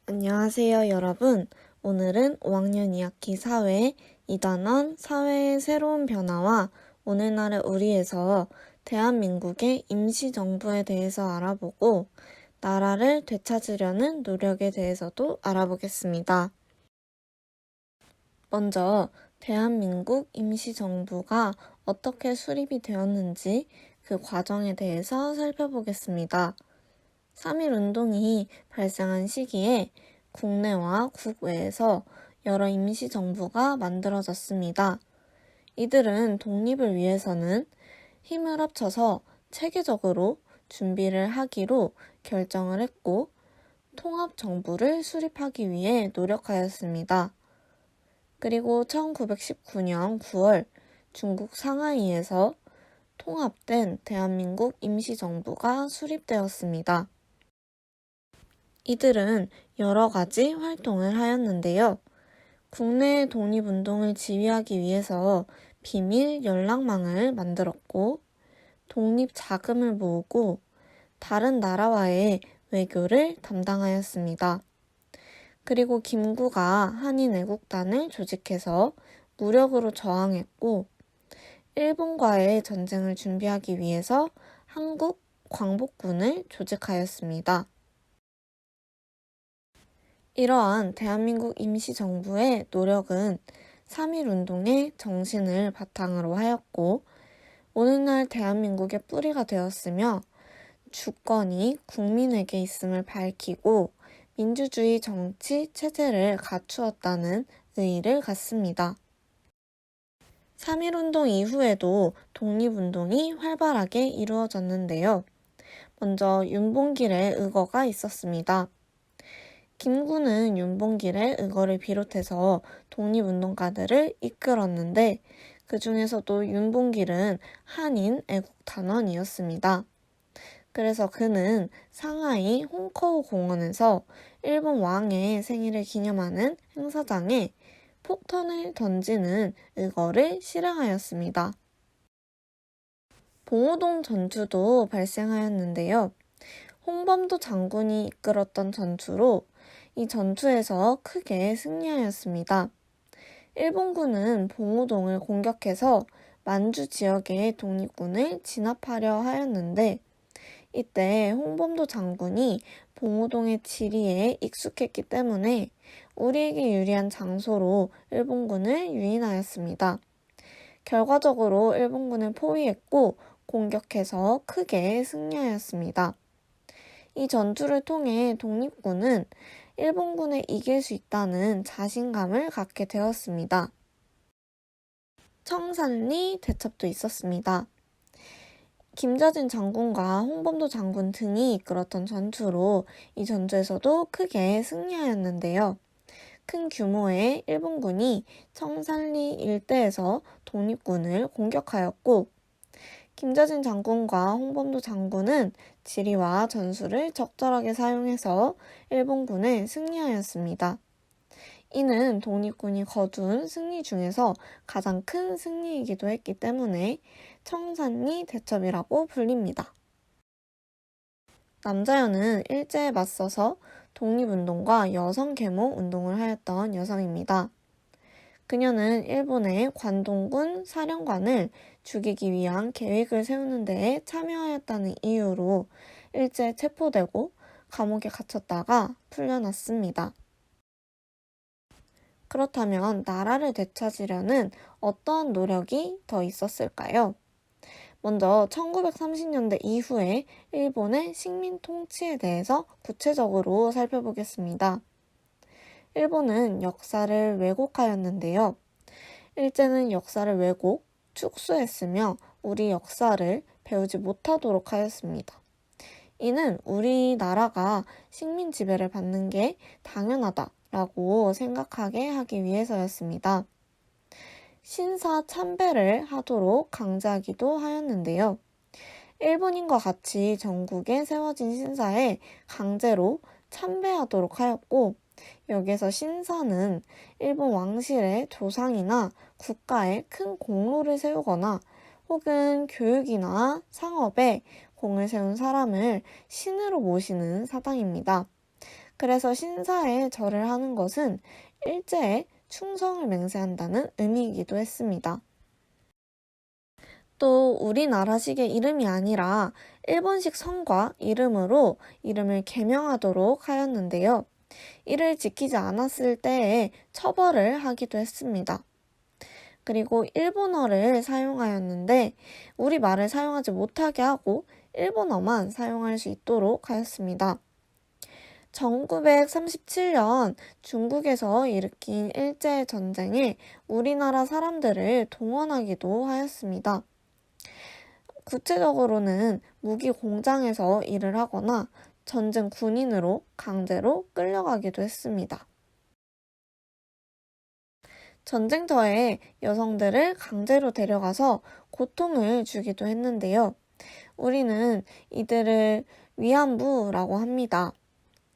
안녕하세요, 여러분. 오늘은 5학년 2학기 사회 2단원 사회의 새로운 변화와 오늘날의 우리에서 대한민국의 임시정부에 대해서 알아보고 나라를 되찾으려는 노력에 대해서도 알아보겠습니다. 먼저 대한민국 임시정부가 어떻게 수립이 되었는지 그 과정에 대해서 살펴보겠습니다. 3.1 운동이 발생한 시기에 국내와 국외에서 여러 임시정부가 만들어졌습니다. 이들은 독립을 위해서는 힘을 합쳐서 체계적으로 준비를 하기로 결정을 했고 통합정부를 수립하기 위해 노력하였습니다. 그리고 1919년 9월 중국 상하이에서 통합된 대한민국 임시정부가 수립되었습니다. 이들은 여러 가지 활동을 하였는데요. 국내 독립운동을 지휘하기 위해서 비밀 연락망을 만들었고, 독립 자금을 모으고 다른 나라와의 외교를 담당하였습니다. 그리고 김구가 한인 애국단을 조직해서 무력으로 저항했고, 일본과의 전쟁을 준비하기 위해서 한국 광복군을 조직하였습니다. 이러한 대한민국 임시정부의 노력은 3.1 운동의 정신을 바탕으로 하였고 오늘날 대한민국의 뿌리가 되었으며 주권이 국민에게 있음을 밝히고 민주주의 정치 체제를 갖추었다는 의의를 갖습니다. 3.1 운동 이후에도 독립운동이 활발하게 이루어졌는데요. 먼저 윤봉길의 의거가 있었습니다. 김구는 윤봉길의 의거를 비롯해서 독립운동가들을 이끌었는데 그 중에서도 윤봉길은 한인 애국단원이었습니다. 그래서 그는 상하이 홍커우 공원에서 일본 왕의 생일을 기념하는 행사장에 폭탄을 던지는 의거를 실행하였습니다. 봉오동 전투도 발생하였는데요. 홍범도 장군이 이끌었던 전투로 이 전투에서 크게 승리하였습니다. 일본군은 봉오동을 공격해서 만주 지역의 독립군을 진압하려 하였는데 이때 홍범도 장군이 봉오동의 지리에 익숙했기 때문에 우리에게 유리한 장소로 일본군을 유인하였습니다. 결과적으로 일본군을 포위했고 공격해서 크게 승리하였습니다. 이 전투를 통해 독립군은 일본군에 이길 수 있다는 자신감을 갖게 되었습니다. 청산리 대첩도 있었습니다. 김자진 장군과 홍범도 장군 등이 이끌었던 전투로 이 전투에서도 크게 승리하였는데요. 큰 규모의 일본군이 청산리 일대에서 독립군을 공격하였고 김자진 장군과 홍범도 장군은 지리와 전술을 적절하게 사용해서 일본군을 승리하였습니다. 이는 독립군이 거둔 승리 중에서 가장 큰 승리이기도 했기 때문에 청산리 대첩이라고 불립니다. 남자연은 일제에 맞서서 독립운동과 여성 계몽 운동을 하였던 여성입니다. 그녀는 일본의 관동군 사령관을 죽이기 위한 계획을 세우는 데에 참여하였다는 이유로 일제 체포되고 감옥에 갇혔다가 풀려났습니다. 그렇다면 나라를 되찾으려는 어떤 노력이 더 있었을까요? 먼저 1930년대 이후에 일본의 식민 통치에 대해서 구체적으로 살펴보겠습니다. 일본은 역사를 왜곡하였는데요. 일제는 역사를 왜곡, 축소했으며 우리 역사를 배우지 못하도록 하였습니다. 이는 우리나라가 식민 지배를 받는 게 당연하다라고 생각하게 하기 위해서였습니다. 신사 참배를 하도록 강제하기도 하였는데요. 일본인과 같이 전국에 세워진 신사에 강제로 참배하도록 하였고 여기에서 신사는 일본 왕실의 조상이나 국가에 큰 공로를 세우거나 혹은 교육이나 상업에 공을 세운 사람을 신으로 모시는 사당입니다. 그래서 신사에 절을 하는 것은 일제에 충성을 맹세한다는 의미이기도 했습니다. 또 우리나라식의 이름이 아니라 일본식 성과 이름으로 이름을 개명하도록 하였는데요. 이를 지키지 않았을 때에 처벌을 하기도 했습니다. 그리고 일본어를 사용하였는데 우리말을 사용하지 못하게 하고 일본어만 사용할 수 있도록 하였습니다. 1937년 중국에서 일으킨 일제전쟁에 우리나라 사람들을 동원하기도 하였습니다. 구체적으로는 무기 공장에서 일을 하거나 전쟁 군인으로 강제로 끌려가기도 했습니다. 전쟁터에 여성들을 강제로 데려가서 고통을 주기도 했는데요. 우리는 이들을 위안부라고 합니다.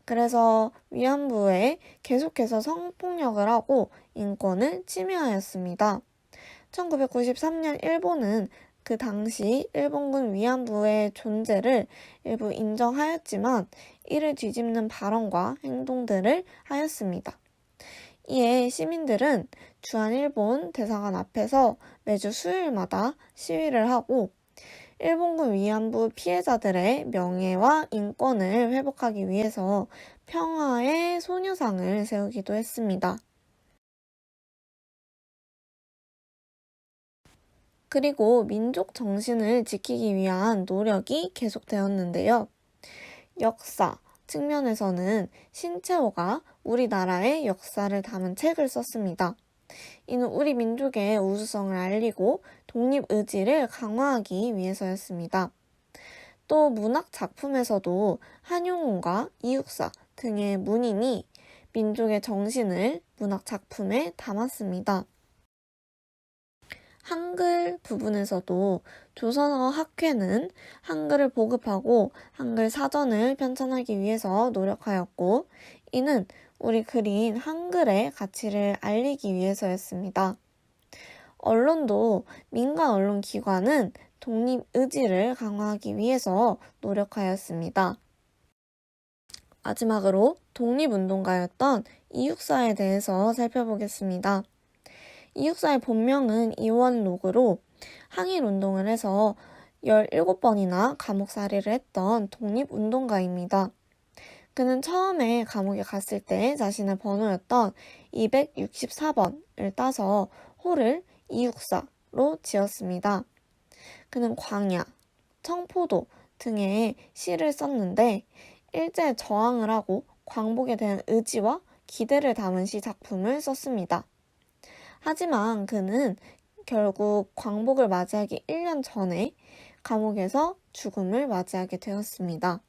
그래서 위안부에 계속해서 성폭력을 하고 인권을 침해하였습니다. 1993년 일본은 그 당시 일본군 위안부의 존재를 일부 인정하였지만 이를 뒤집는 발언과 행동들을 하였습니다. 이에 시민들은 주한일본 대사관 앞에서 매주 수요일마다 시위를 하고 일본군 위안부 피해자들의 명예와 인권을 회복하기 위해서 평화의 소녀상을 세우기도 했습니다. 그리고 민족 정신을 지키기 위한 노력이 계속되었는데요. 역사 측면에서는 신채호가 우리나라의 역사를 담은 책을 썼습니다. 이는 우리 민족의 우수성을 알리고 독립의지를 강화하기 위해서였습니다. 또 문학 작품에서도 한용운과 이육사 등의 문인이 민족의 정신을 문학 작품에 담았습니다. 한글 부분에서도 조선어 학회는 한글을 보급하고 한글 사전을 편찬하기 위해서 노력하였고, 이는 우리 그린 한글의 가치를 알리기 위해서였습니다. 언론도 민간 언론 기관은 독립 의지를 강화하기 위해서 노력하였습니다. 마지막으로 독립운동가였던 이육사에 대해서 살펴보겠습니다. 이육사의 본명은 이원록으로 항일운동을 해서 17번이나 감옥살이를 했던 독립운동가입니다. 그는 처음에 감옥에 갔을 때 자신의 번호였던 264번을 따서 호를 이육사로 지었습니다. 그는 광야, 청포도 등의 시를 썼는데 일제에 저항을 하고 광복에 대한 의지와 기대를 담은 시 작품을 썼습니다. 하지만 그는 결국 광복을 맞이하기 1년 전에 감옥에서 죽음을 맞이하게 되었습니다.